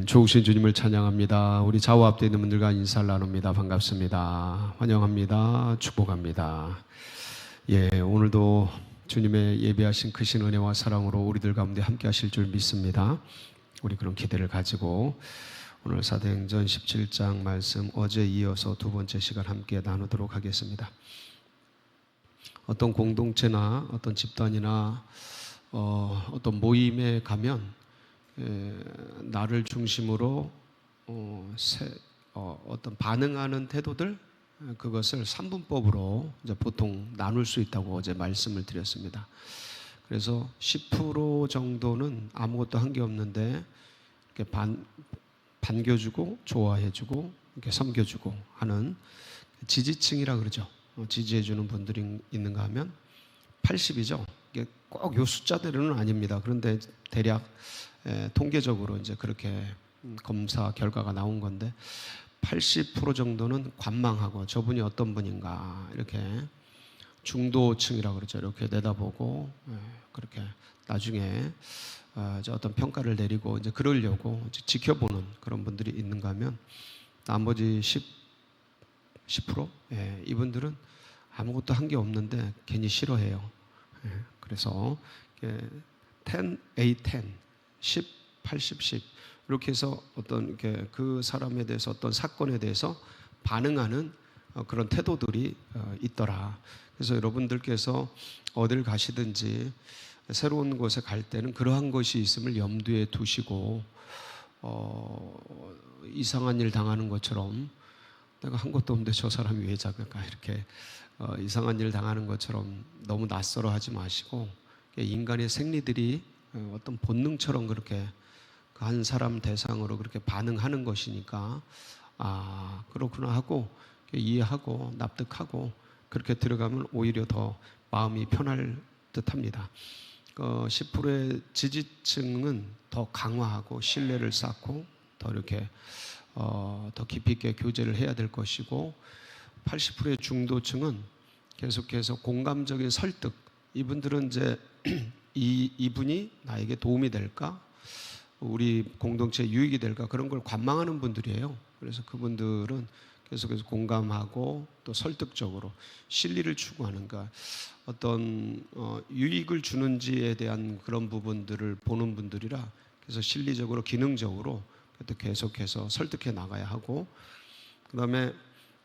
좋으신 주님을 찬양합니다. 우리 좌우 앞에 있는 분들과 인사를 나눕니다. 반갑습니다. 환영합니다. 축복합니다. 오늘도 주님의 예비하신 크신 은혜와 사랑으로 우리들 가운데 함께 하실 줄 믿습니다. 우리 그런 기대를 가지고 오늘 사도행전 17장 말씀 어제 이어서 두 번째 시간 함께 나누도록 하겠습니다. 어떤 공동체나 어떤 집단이나 어떤 모임에 가면 나를 중심으로 어떤 반응하는 태도들, 그것을 3분법으로 이제 보통 나눌 수 있다고 어제 말씀을 드렸습니다. 그래서 10% 정도는 아무것도 한 게 없는데 이렇게 반겨주고 좋아해주고 이렇게 섬겨주고 하는 지지층이라 그러죠. 지지해주는 분들이 있는가 하면 80이죠. 이게 꼭 요 숫자대로는 아닙니다. 그런데 대략 통계적으로 이제 그렇게 검사 결과가 나온 건데 80% 정도는 관망하고 저분이 어떤 분인가 이렇게 중도층이라고 그러죠. 이렇게 내다보고 그렇게 나중에 어떤 평가를 내리고 이제 그러려고 이제 지켜보는 그런 분들이 있는가 하면 나머지 10%? 이분들은 아무것도 한 게 없는데 괜히 싫어해요. 그래서 10, 8, 10, 10, 80, 10 이렇게 해서 어떤 이렇게 그 사람에 대해서 어떤 사건에 대해서 반응하는 그런 태도들이 있더라. 그래서 여러분들께서 어딜 가시든지 새로운 곳에 갈 때는 그러한 것이 있음을 염두에 두시고 이상한 일 당하는 것처럼 내가 한 것도 없는데 저 사람이 왜 작을까 이렇게 이상한 일 당하는 것처럼 너무 낯설어 하지 마시고 인간의 생리들이 어떤 본능처럼 그렇게 한 사람 대상으로 그렇게 반응하는 것이니까 그렇구나 하고 이해하고 납득하고 그렇게 들어가면 오히려 더 마음이 편할 듯합니다. 10%의 지지층은 더 강화하고 신뢰를 쌓고 더 이렇게 더 깊이 있게 교제를 해야 될 것이고 80%의 중도층은 계속해서 공감적인 설득, 이분들은 이제 이분이 나에게 도움이 될까? 우리 공동체에 유익이 될까? 그런 걸 관망하는 분들이에요. 그래서 그분들은 계속해서 공감하고 또 설득적으로 진리를 추구하는가, 어떤 유익을 주는지에 대한 그런 부분들을 보는 분들이라 그래서 실리적으로 기능적으로 계속해서 설득해 나가야 하고, 그 다음에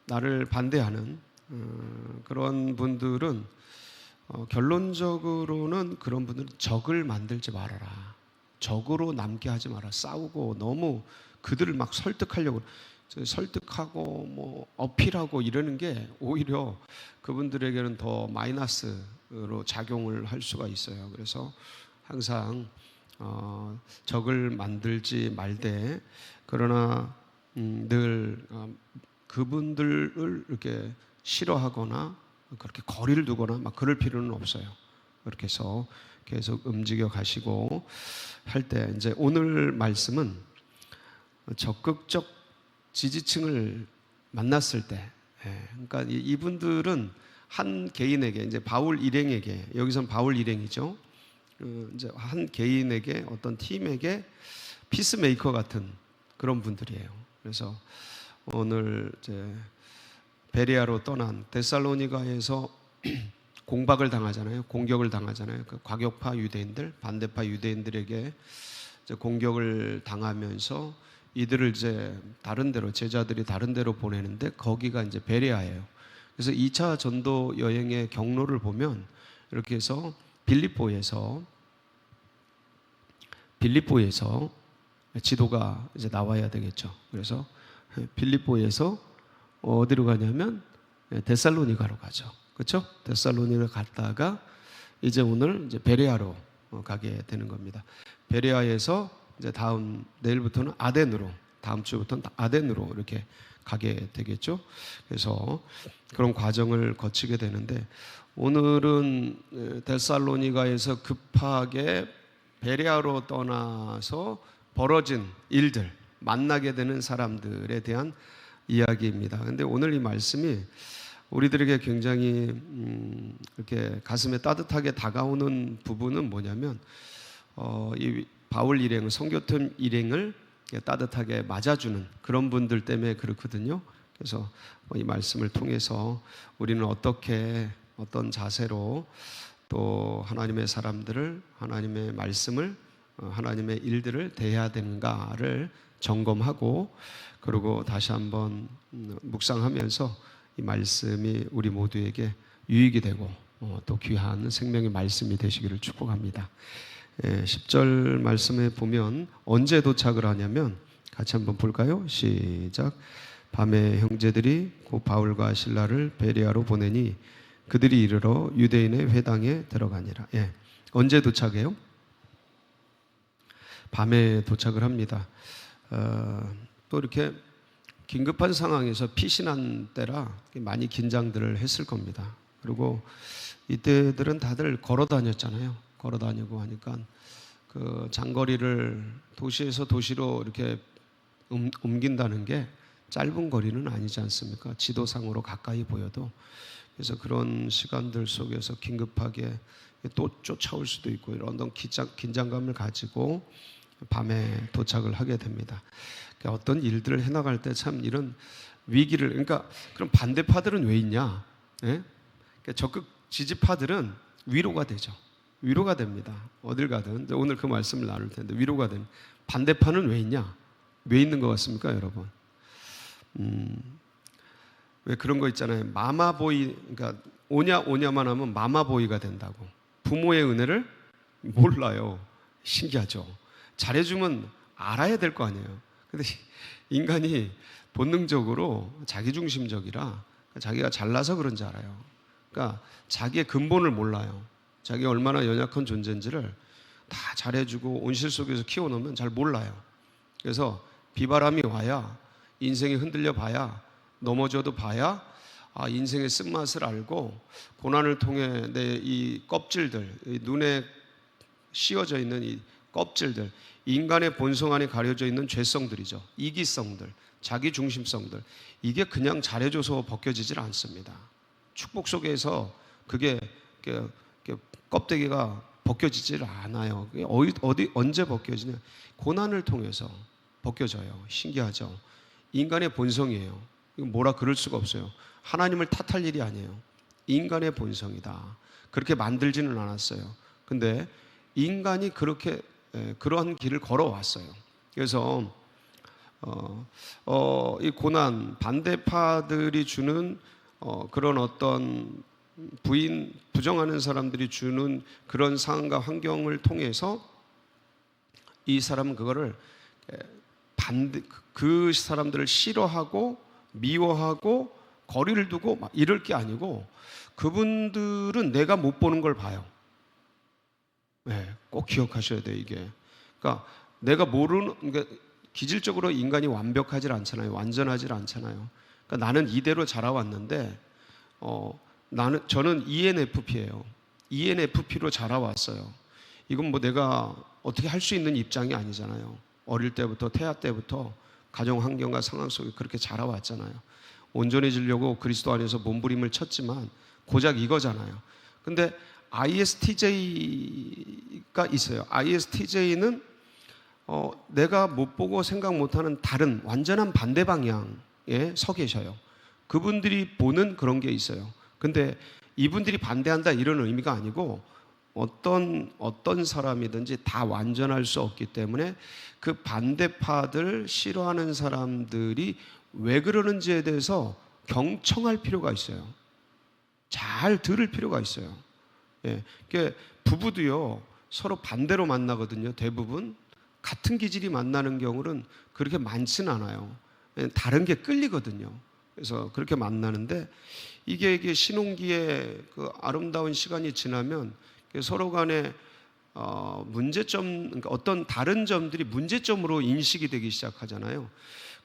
나를 반대하는 그런 분들은 결론적으로는 그런 분들은 적을 만들지 말아라. 적으로 남게 하지 마라. 싸우고 너무 그들을 막 설득하려고 설득하고 뭐 어필하고 이러는 게 오히려 그분들에게는 더 마이너스로 작용을 할 수가 있어요. 그래서 항상 적을 만들지 말되, 그러나 늘 그분들을 이렇게 싫어하거나 그렇게 거리를 두거나 막 그럴 필요는 없어요. 그렇게 해서 계속 움직여 가시고 할 때, 이제 오늘 말씀은 적극적 지지층을 만났을 때, 그러니까 이분들은 한 개인에게, 이제 바울 일행에게, 여기선 바울 일행이죠. 이제 한 개인에게, 어떤 팀에게 피스메이커 같은 그런 분들이에요. 그래서 오늘 이제 베레아로 떠난 데살로니가에서 공박을 당하잖아요. 공격을 당하잖아요. 그 과격파 유대인들, 반대파 유대인들에게 이제 공격을 당하면서 이들을 이제 다른 데로, 제자들이 다른 데로 보내는데 거기가 이제 베레아예요. 그래서 2차 전도 여행의 경로를 보면 이렇게 해서 빌립보에서 지도가 이제 나와야 되겠죠. 그래서 빌립보에서 어디로 가냐면 데살로니가로 가죠. 그렇죠? 데살로니가를 갔다가 이제 오늘 이제 베레아로 가게 되는 겁니다. 베레아에서 이제 내일부터는 아덴으로, 다음 주부터는 아덴으로 이렇게 가게 되겠죠. 그래서 그런 과정을 거치게 되는데, 오늘은 데살로니가에서 급하게 베레아로 떠나서 벌어진 일들, 만나게 되는 사람들에 대한 이야기입니다. 그런데 오늘 이 말씀이 우리들에게 굉장히 이렇게 가슴에 따뜻하게 다가오는 부분은 뭐냐면 이 바울 일행, 선교팀 일행을 따뜻하게 맞아주는 그런 분들 때문에 그렇거든요. 그래서 이 말씀을 통해서 우리는 어떻게 어떤 자세로 또 하나님의 사람들을, 하나님의 말씀을, 하나님의 일들을 대해야 되는가를 점검하고, 그리고 다시 한번 묵상하면서 이 말씀이 우리 모두에게 유익이 되고 또 귀한 생명의 말씀이 되시기를 축복합니다. 10절 말씀에 보면 언제 도착을 하냐면, 같이 한번 볼까요? 시작. 밤에 형제들이 곧 바울과 실라를 베레아로 보내니 그들이 이르러 유대인의 회당에 들어가니라. 언제 도착해요? 밤에 도착을 합니다. 또 이렇게 긴급한 상황에서 피신한 때라 많이 긴장들을 했을 겁니다. 그리고 이때들은 다들 걸어 다녔잖아요. 걸어 다니고 하니까 그 장거리를 도시에서 도시로 이렇게 옮긴다는 게 짧은 거리는 아니지 않습니까? 지도상으로 가까이 보여도. 그래서 그런 시간들 속에서 긴급하게 또 쫓아올 수도 있고 이런 어떤 긴장감을 가지고 밤에 도착을 하게 됩니다. 그러니까 어떤 일들을 해나갈 때 참 이런 위기를, 그러니까 그럼 반대파들은 왜 있냐? 그러니까 적극 지지파들은 위로가 되죠. 위로가 됩니다. 어딜 가든. 오늘 그 말씀을 나눌 텐데 위로가 됩니다. 반대파는 왜 있냐? 왜 있는 것 같습니까, 여러분? 왜 그런 거 있잖아요. 마마보이, 그러니까 오냐만 하면 마마보이가 된다고. 부모의 은혜를 몰라요. 신기하죠. 잘해주면 알아야 될 거 아니에요. 근데 인간이 본능적으로 자기중심적이라 자기가 잘나서 그런지 알아요. 그러니까 자기의 근본을 몰라요. 자기가 얼마나 연약한 존재인지를 다 잘해주고 온실 속에서 키워놓으면 잘 몰라요. 그래서 비바람이 와야, 인생이 흔들려 봐야, 넘어져도 봐야 인생의 쓴맛을 알고, 고난을 통해 내 이 껍질들, 이 눈에 씌워져 있는 이 껍질들, 인간의 본성 안에 가려져 있는 죄성들이죠. 이기성들, 자기중심성들, 이게 그냥 잘해줘서 벗겨지질 않습니다. 축복 속에서 그게 껍데기가 벗겨지질 않아요. 언제 벗겨지냐? 고난을 통해서 벗겨져요. 신기하죠? 인간의 본성이에요. 이건 뭐라 그럴 수가 없어요. 하나님을 탓할 일이 아니에요. 인간의 본성이다. 그렇게 만들지는 않았어요. 근데 인간이 그렇게 그러한 길을 걸어왔어요. 그래서 이 고난, 반대파들이 주는 그런 어떤 부정하는 사람들이 주는 그런 상황과 환경을 통해서 이 사람은 그거를 그 사람들을 싫어하고 미워하고 거리를 두고 막 이럴 게 아니고, 그분들은 내가 못 보는 걸 봐요. 꼭 기억하셔야 돼요, 이게. 그러니까 내가 그러니까 기질적으로 인간이 완벽하지 않잖아요. 완전하지 않잖아요. 그러니까 나는 이대로 자라왔는데, 저는 ENFP예요. ENFP로 자라왔어요. 이건 뭐 내가 어떻게 할 수 있는 입장이 아니잖아요. 어릴 때부터, 태아 때부터 가정 환경과 상황 속에 그렇게 자라왔잖아요. 온전해지려고 그리스도 안에서 몸부림을 쳤지만 고작 이거잖아요. 근데 ISTJ가 있어요. ISTJ는 내가 못 보고 생각 못하는 다른 완전한 반대 방향에 서 계셔요. 그분들이 보는 그런 게 있어요. 근데 이분들이 반대한다 이런 의미가 아니고, 어떤 사람이든지 다 완전할 수 없기 때문에 그 반대파들 싫어하는 사람들이 왜 그러는지에 대해서 경청할 필요가 있어요. 잘 들을 필요가 있어요. 그러니까 부부도요, 서로 반대로 만나거든요. 대부분 같은 기질이 만나는 경우는 그렇게 많지는 않아요. 다른 게 끌리거든요. 그래서 그렇게 만나는데, 이게 신혼기에 그 아름다운 시간이 지나면 서로 간에 문제점, 그러니까 어떤 다른 점들이 문제점으로 인식이 되기 시작하잖아요.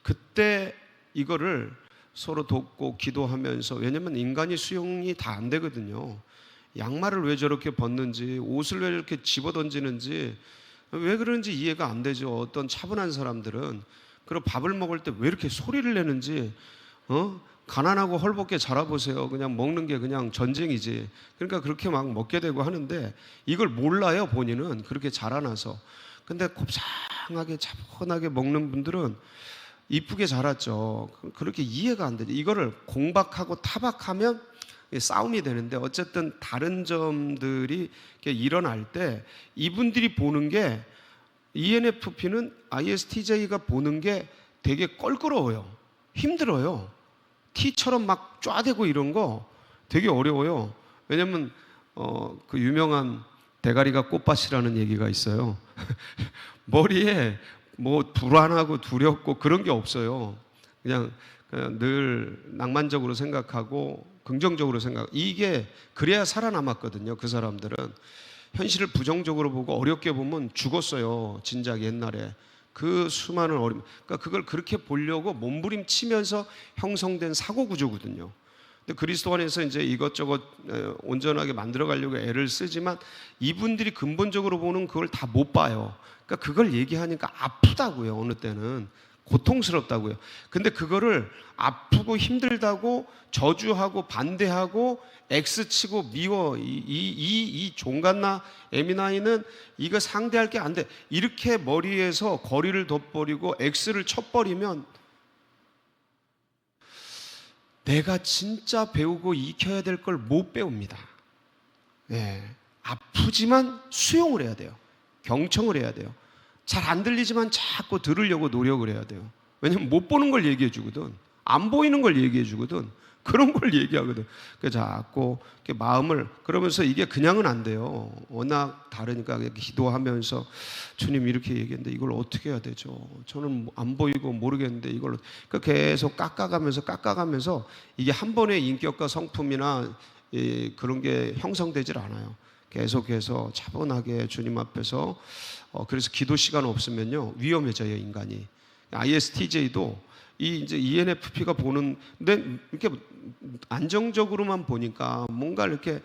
그때 이거를 서로 돕고 기도하면서, 왜냐면 인간이 수용이 다 안 되거든요. 양말을 왜 저렇게 벗는지, 옷을 왜 이렇게 집어던지는지, 왜 그런지 이해가 안 되죠. 어떤 차분한 사람들은. 그리고 밥을 먹을 때 왜 이렇게 소리를 내는지, 가난하고 헐벗게 자라보세요. 그냥 먹는 게 그냥 전쟁이지. 그러니까 그렇게 막 먹게 되고 하는데, 이걸 몰라요, 본인은. 그렇게 자라나서. 근데 곱상하게 차분하게 먹는 분들은 이쁘게 자랐죠. 그렇게 이해가 안 되죠. 이거를 공박하고 타박하면 싸움이 되는데, 어쨌든 다른 점들이 일어날 때 이분들이 보는 게, ENFP는 ISTJ가 보는 게 되게 껄끄러워요. 힘들어요. T처럼 막 쫙대고 이런 거 되게 어려워요. 왜냐면 그 유명한 대가리가 꽃밭이라는 얘기가 있어요. 머리에 뭐 불안하고 두렵고 그런 게 없어요. 그냥 늘 낭만적으로 생각하고 긍정적으로 이게 그래야 살아남았거든요. 그 사람들은 현실을 부정적으로 보고 어렵게 보면 죽었어요. 진작 옛날에 그 수많은 어려움, 그러니까 그걸 그렇게 보려고 몸부림치면서 형성된 사고 구조거든요. 근데 그리스도 안에서 이제 이것저것 온전하게 만들어 가려고 애를 쓰지만 이분들이 근본적으로 보는 그걸 다 못 봐요. 그러니까 그걸 얘기하니까 아프다고요. 어느 때는 고통스럽다고요. 근데 그거를 아프고 힘들다고 저주하고 반대하고 X치고 미워, 이 종갓나 에미나이는 이거 상대할 게 안 돼, 이렇게 머리에서 거리를 둬버리고 X를 쳐버리면 내가 진짜 배우고 익혀야 될 걸 못 배웁니다. 네. 아프지만 수용을 해야 돼요. 경청을 해야 돼요. 잘 안 들리지만 자꾸 들으려고 노력을 해야 돼요. 왜냐면 못 보는 걸 얘기해 주거든. 안 보이는 걸 얘기해 주거든. 그런 걸 얘기하거든. 그래서 자꾸 마음을, 그러면서 이게 그냥은 안 돼요. 워낙 다르니까 기도하면서 주님 이렇게 얘기했는데 이걸 어떻게 해야 되죠? 저는 안 보이고 모르겠는데 이걸, 그러니까 계속 깎아가면서 이게 한 번의 인격과 성품이나 그런 게 형성되질 않아요. 계속해서 차분하게 주님 앞에서 그래서 기도 시간 없으면요 위험해져요, 인간이. ISTJ도 이제 ENFP가 보는데 이렇게 안정적으로만 보니까, 뭔가 이렇게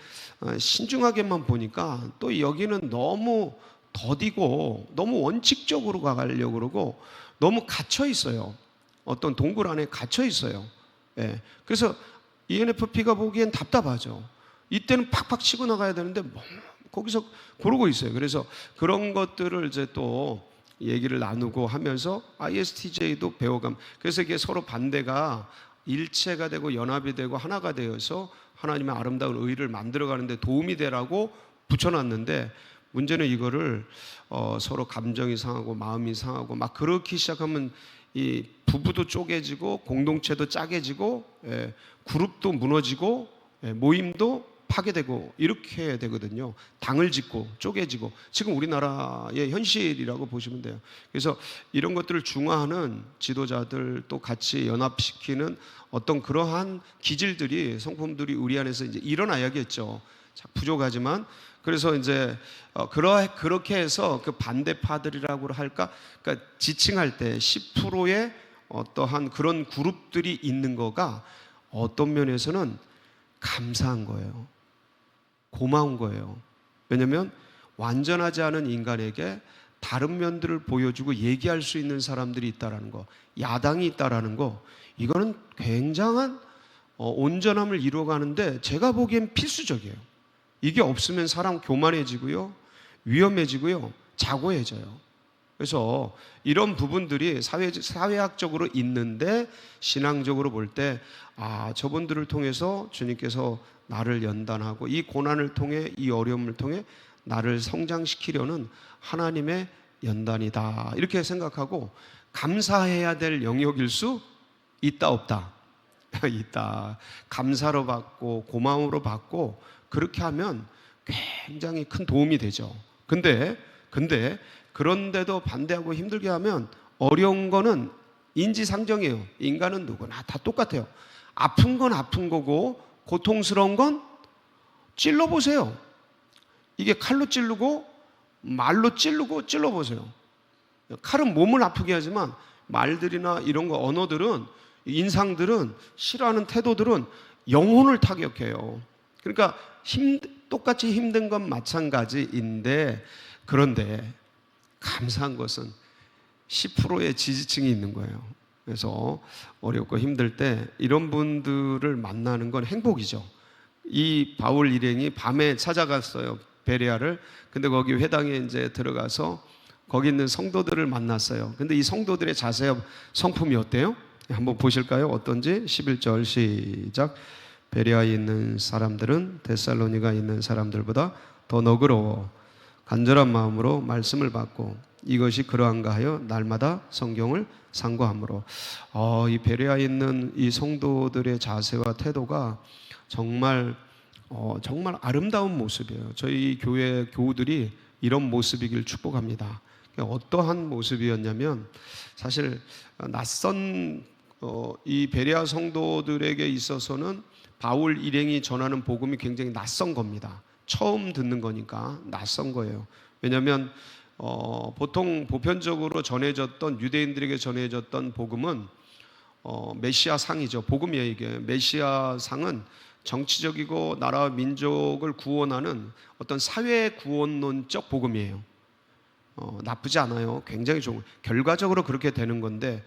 신중하게만 보니까 또 여기는 너무 더디고 너무 원칙적으로 가려고 그러고 너무 갇혀 있어요. 어떤 동굴 안에 갇혀 있어요. 예. 그래서 ENFP가 보기엔 답답하죠. 이때는 팍팍 치고 나가야 되는데 뭐 거기서 그러고 있어요. 그래서 그런 것들을 이제 또 얘기를 나누고 하면서 ISTJ도 배워감. 그래서 이게 서로 반대가 일체가 되고 연합이 되고 하나가 되어서 하나님의 아름다운 의를 만들어가는 데 도움이 되라고 붙여놨는데, 문제는 이거를 서로 감정이 상하고 마음이 상하고 막 그렇게 시작하면 이 부부도 쪼개지고 공동체도 짜개지고 그룹도 무너지고 모임도 파괴되고 이렇게 되거든요. 당을 짓고 쪼개지고, 지금 우리나라의 현실이라고 보시면 돼요. 그래서 이런 것들을 중화하는 지도자들, 또 같이 연합시키는 어떤 그러한 기질들이, 성품들이 우리 안에서 이제 일어나야겠죠. 부족하지만, 그래서 이제 그렇게 해서 그 반대파들이라고 할까, 그러니까 지칭할 때 10%의 어떠한 그런 그룹들이 있는 거가 어떤 면에서는 감사한 거예요. 고마운 거예요. 왜냐하면 완전하지 않은 인간에게 다른 면들을 보여주고 얘기할 수 있는 사람들이 있다라는 거, 야당이 있다라는 거, 이거는 굉장한 온전함을 이루어가는데 제가 보기엔 필수적이에요. 이게 없으면 사람 교만해지고요, 위험해지고요, 자고해져요. 그래서 이런 부분들이 사회학적으로 있는데, 신앙적으로 볼 때 저분들을 통해서 주님께서 나를 연단하고 이 고난을 통해, 이 어려움을 통해 나를 성장시키려는 하나님의 연단이다, 이렇게 생각하고 감사해야 될 영역일 수 있다 없다? 있다. 감사로 받고 고마움으로 받고 그렇게 하면 굉장히 큰 도움이 되죠. 근데 그런데도 반대하고 힘들게 하면 어려운 거는 인지상정이에요. 인간은 누구나 다 똑같아요. 아픈 건 아픈 거고 고통스러운 건 찔러보세요. 이게 칼로 찌르고 말로 찌르고 찔러보세요. 칼은 몸을 아프게 하지만 말들이나 이런 거, 언어들은, 인상들은, 싫어하는 태도들은 영혼을 타격해요. 그러니까 똑같이 힘든 건 마찬가지인데, 그런데 감사한 것은 10%의 지지층이 있는 거예요. 그래서 어렵고 힘들 때 이런 분들을 만나는 건 행복이죠. 이 바울 일행이 밤에 찾아갔어요, 베레아를. 근데 거기 회당에 이제 들어가서 거기 있는 성도들을 만났어요. 근데 이 성도들의 자세와 성품이 어때요? 한번 보실까요? 어떤지. 11절 시작. 베레아에 있는 사람들은 데살로니가에 있는 사람들보다 더 너그러워 간절한 마음으로 말씀을 받고 이것이 그러한가 하여 날마다 성경을 상고함으로. 이 베레아에 있는 이 성도들의 자세와 태도가 정말 아름다운 모습이에요. 저희 교회 교우들이 이런 모습이길 축복합니다. 어떠한 모습이었냐면, 사실 낯선 이 베레아 성도들에게 있어서는 바울 일행이 전하는 복음이 굉장히 낯선 겁니다. 처음 듣는 거니까 낯선 거예요. 왜냐하면 보통 보편적으로 전해졌던, 유대인들에게 전해졌던 복음은 메시아 상이죠. 복음이에요. 이게 메시아 상은 정치적이고 나라와 민족을 구원하는 어떤 사회 구원론적 복음이에요. 나쁘지 않아요. 굉장히 좋은, 결과적으로 그렇게 되는 건데,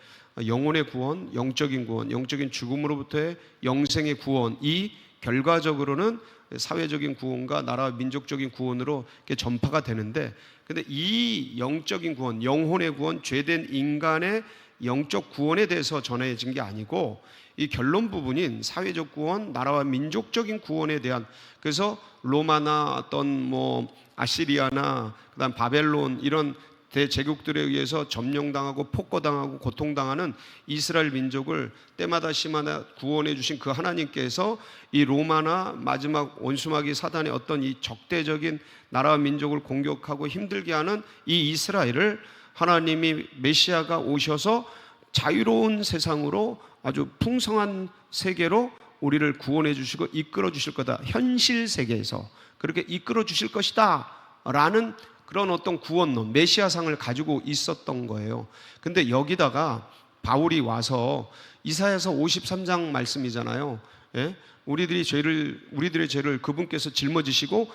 영혼의 구원, 영적인 구원, 영적인 죽음으로부터의 영생의 구원, 이 결과적으로는 사회적인 구원과 나라 민족적인 구원으로 이렇게 전파가 되는데, 근데 이 영적인 구원, 영혼의 구원, 죄된 인간의 영적 구원에 대해서 전해진 게 아니고, 이 결론 부분인 사회적 구원, 나라와 민족적인 구원에 대한, 그래서 로마나 어떤 아시리아나 그다음 바벨론 이런 대제국들에 의해서 점령당하고 폭거당하고 고통당하는 이스라엘 민족을 때마다 시마다 구원해 주신 그 하나님께서 이 로마나 마지막 원수마귀 사단의 어떤 이 적대적인 나라와 민족을 공격하고 힘들게 하는 이 이스라엘을 하나님이 메시아가 오셔서 자유로운 세상으로 아주 풍성한 세계로 우리를 구원해 주시고 이끌어 주실 거다. 현실 세계에서 그렇게 이끌어 주실 것이다 라는 그런 어떤 구원론, 메시아상을 가지고 있었던 거예요. 근데 여기다가 바울이 와서 이사야서 53장 말씀이잖아요. 예? 우리들의 죄를 그분께서 짊어지시고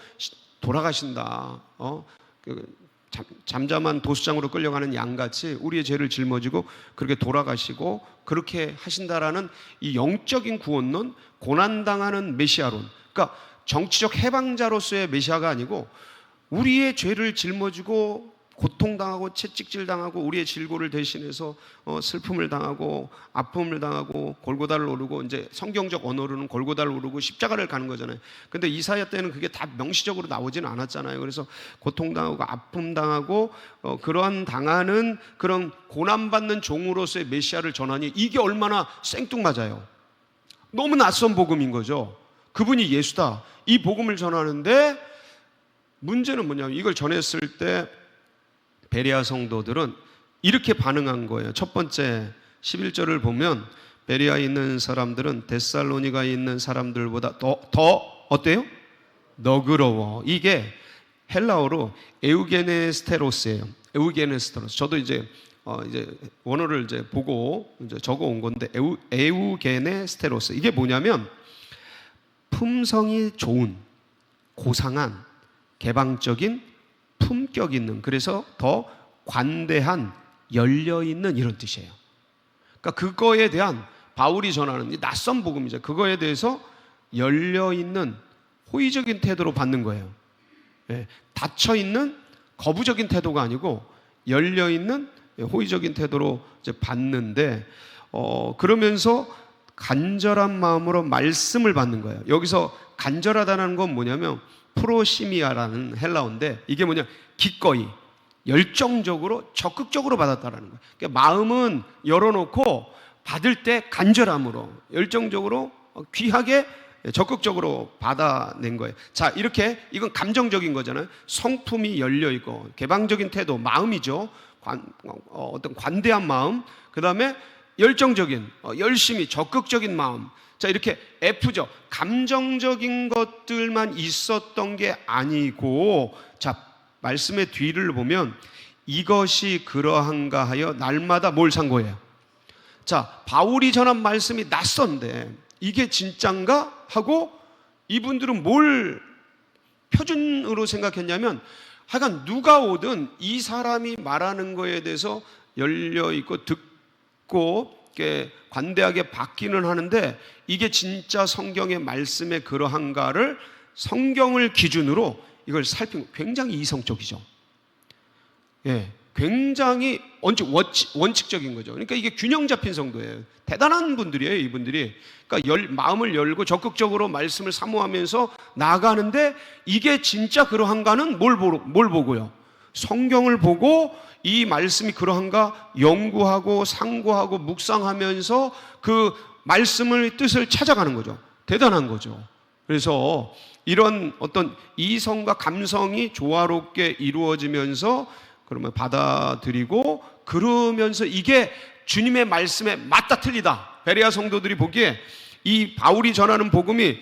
돌아가신다. 잠잠한 도수장으로 끌려가는 양같이 우리의 죄를 짊어지고 그렇게 돌아가시고 그렇게 하신다라는 이 영적인 구원론, 고난당하는 메시아론. 그러니까 정치적 해방자로서의 메시아가 아니고 우리의 죄를 짊어지고 고통당하고 채찍질당하고 우리의 질고를 대신해서 슬픔을 당하고 아픔을 당하고 골고다를 오르고, 이제 성경적 언어로는 골고다를 오르고 십자가를 가는 거잖아요. 근데 이사야 때는 그게 다 명시적으로 나오지는 않았잖아요. 그래서 고통당하고 아픔당하고 그러한 당하는 그런 고난받는 종으로서의 메시아를 전하니 이게 얼마나 생뚱맞아요. 너무 낯선 복음인 거죠. 그분이 예수다, 이 복음을 전하는데 문제는 뭐냐면, 이걸 전했을 때 베레아 성도들은 이렇게 반응한 거예요. 첫 번째 11절을 보면 베레아에 있는 사람들은 데살로니가에 있는 사람들보다 더 어때요? 너그러워. 이게 헬라어로 에우게네스테로스예요. 에우게네스테로스. 저도 이제 원어를 보고 적어 온 건데, 에우게네스테로스. 이게 뭐냐면 품성이 좋은, 고상한, 개방적인, 품격 있는, 그래서 더 관대한, 열려있는, 이런 뜻이에요. 그러니까 그거에 대한, 바울이 전하는 이 낯선 복음이죠. 그거에 대해서 열려있는 호의적인 태도로 받는 거예요. 예, 닫혀있는 거부적인 태도가 아니고 열려있는 호의적인 태도로 이제 받는데, 그러면서 간절한 마음으로 말씀을 받는 거예요. 여기서 간절하다는 건 뭐냐면 프로시미아라는 헬라어인데, 이게 뭐냐, 기꺼이, 열정적으로, 적극적으로 받았다라는 거예요. 그러니까 마음은 열어놓고 받을 때 간절함으로, 열정적으로, 귀하게, 적극적으로 받아낸 거예요. 자, 이렇게, 이건 감정적인 거잖아요. 성품이 열려있고 개방적인 태도, 마음이죠. 어떤 관대한 마음, 그 다음에 열정적인, 열심히, 적극적인 마음. 자, 이렇게 F죠. 감정적인 것들만 있었던 게 아니고, 자, 말씀의 뒤를 보면 이것이 그러한가 하여 날마다 뭘 상고해요? 자, 바울이 전한 말씀이 낯선데 이게 진짠가 하고 이분들은 뭘 표준으로 생각했냐면, 하여간 누가 오든 이 사람이 말하는 거에 대해서 열려있고 듣고 이렇게 관대하게 받기는 하는데, 이게 진짜 성경의 말씀에 그러한가를 성경을 기준으로 이걸 살피는, 굉장히 이성적이죠. 예, 굉장히 원칙적인 거죠. 그러니까 이게 균형 잡힌 성도예요. 대단한 분들이에요, 이분들이. 그러니까 마음을 열고 적극적으로 말씀을 사모하면서 나아가는데, 이게 진짜 그러한가는 뭘 보고요? 성경을 보고 이 말씀이 그러한가 연구하고 상고하고 묵상하면서 그 말씀의 뜻을 찾아가는 거죠. 대단한 거죠. 그래서 이런 어떤 이성과 감성이 조화롭게 이루어지면서 그러면 받아들이고, 그러면서 이게 주님의 말씀에 맞다 틀리다, 베레아 성도들이 보기에 이 바울이 전하는 복음이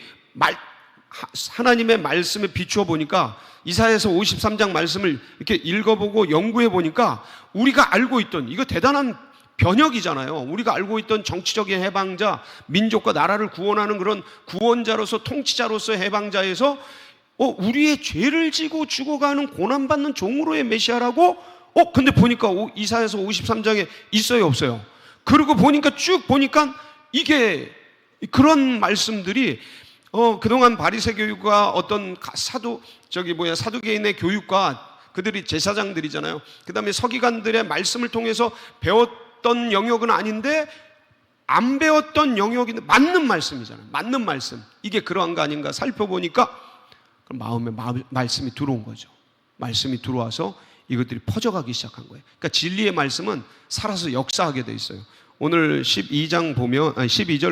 하나님의 말씀에 비추어 보니까, 이사야서 53장 말씀을 이렇게 읽어보고 연구해 보니까 우리가 알고 있던, 이거 대단한 변혁이잖아요. 우리가 알고 있던 정치적인 해방자, 민족과 나라를 구원하는 그런 구원자로서, 통치자로서의 해방자에서 우리의 죄를 지고 죽어가는 고난받는 종으로의 메시아라고? 근데 보니까 이사야서 53장에 있어요, 없어요? 그리고 보니까 쭉 보니까 이게 그런 말씀들이 그동안 바리새 교육과 어떤 사두개인의 교육과, 그들이 제사장들이잖아요. 그 다음에 서기관들의 말씀을 통해서 배웠던 영역은 아닌데, 안 배웠던 영역인데 맞는 말씀이잖아요. 맞는 말씀. 이게 그러한 거 아닌가 살펴보니까 마음에 말씀이 들어온 거죠. 말씀이 들어와서 이것들이 퍼져가기 시작한 거예요. 그러니까 진리의 말씀은 살아서 역사하게 돼 있어요. 오늘 12절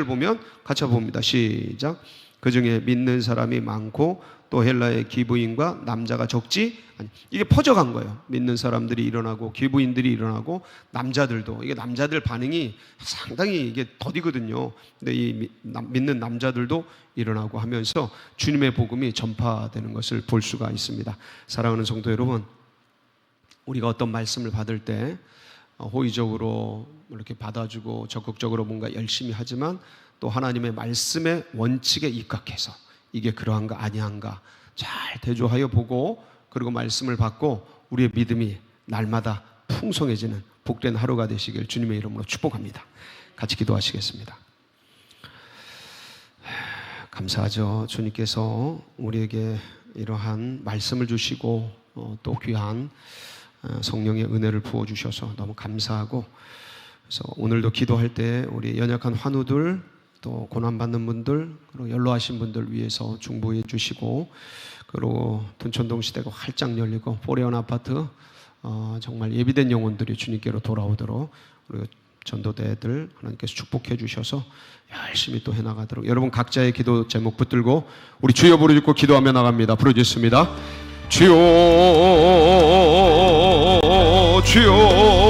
보면 같이 봅니다. 시작. 그 중에 믿는 사람이 많고 또 헬라의 기부인과 남자가 적지 아니, 이게 퍼져간 거예요. 믿는 사람들이 일어나고 기부인들이 일어나고 남자들도, 이게 남자들 반응이 상당히 이게 더디거든요. 근데 이 믿는 남자들도 일어나고 하면서 주님의 복음이 전파되는 것을 볼 수가 있습니다. 사랑하는 성도 여러분, 우리가 어떤 말씀을 받을 때 호의적으로 이렇게 받아주고 적극적으로 뭔가 열심히 하지만, 또 하나님의 말씀의 원칙에 입각해서 이게 그러한가 아니한가 잘 대조하여 보고, 그리고 말씀을 받고 우리의 믿음이 날마다 풍성해지는 복된 하루가 되시길 주님의 이름으로 축복합니다. 같이 기도하시겠습니다. 감사하죠. 주님께서 우리에게 이러한 말씀을 주시고 또 귀한 성령의 은혜를 부어주셔서 너무 감사하고, 그래서 오늘도 기도할 때 우리 연약한 환우들, 또 고난받는 분들, 그리고 연로하신 분들 위해서 중보해 주시고, 그리고 둔촌동 시대가 활짝 열리고 포레온 아파트 정말 예비된 영혼들이 주님께로 돌아오도록 우리 전도대들 하나님께서 축복해 주셔서 열심히 또 해나가도록, 여러분 각자의 기도 제목 붙들고 우리 주여 부르짖고 기도하며 나갑니다. 부르짖습니다. 주여 주여